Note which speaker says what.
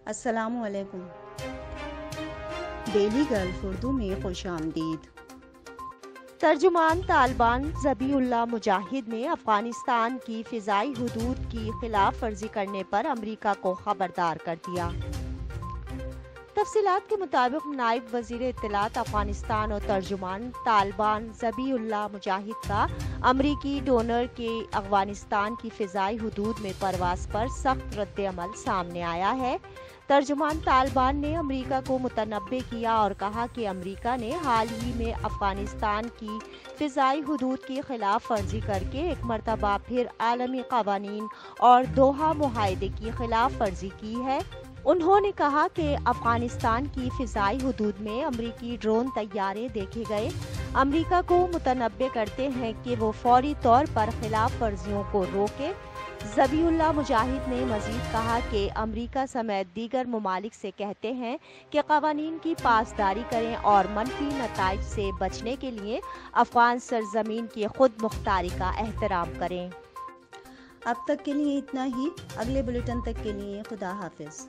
Speaker 1: السلام علیکم۔ Daily golf Urdu میں خوش آمدید۔
Speaker 2: ترجمان طالبان ذبیح اللہ مجاہد نے افغانستان کی فضائی حدود کی خلاف ورزی کرنے پر امریکہ کو خبردار کر دیا۔ تفصیلات کے مطابق نائب وزیر اطلاعات افغانستان اور ترجمان طالبان ذبیح اللہ مجاہد کا امریکی ڈونر کے افغانستان کی فضائی حدود میں پرواز پر سخت رد عمل سامنے آیا ہے۔ ترجمان طالبان نے امریکہ کو متنبع کیا اور کہا کہ امریکہ نے حال ہی میں افغانستان کی فضائی حدود کی خلاف ورزی کر کے ایک مرتبہ پھر عالمی قوانین اور دوحہ معاہدے کی خلاف ورزی کی ہے۔ انہوں نے کہا کہ افغانستان کی فضائی حدود میں امریکی ڈرون طیارے دیکھے گئے۔ امریکہ کو متنبع کرتے ہیں کہ وہ فوری طور پر خلاف ورزیوں کو روکے۔ ذبیح اللہ مجاہد نے مزید کہا کہ امریکہ سمیت دیگر ممالک سے کہتے ہیں کہ قوانین کی پاسداری کریں اور منفی نتائج سے بچنے کے لیے افغان سرزمین کی خود مختاری کا احترام کریں۔
Speaker 1: اب تک کے لیے اتنا ہی۔ اگلے بلیٹن تک کے لیے خدا حافظ۔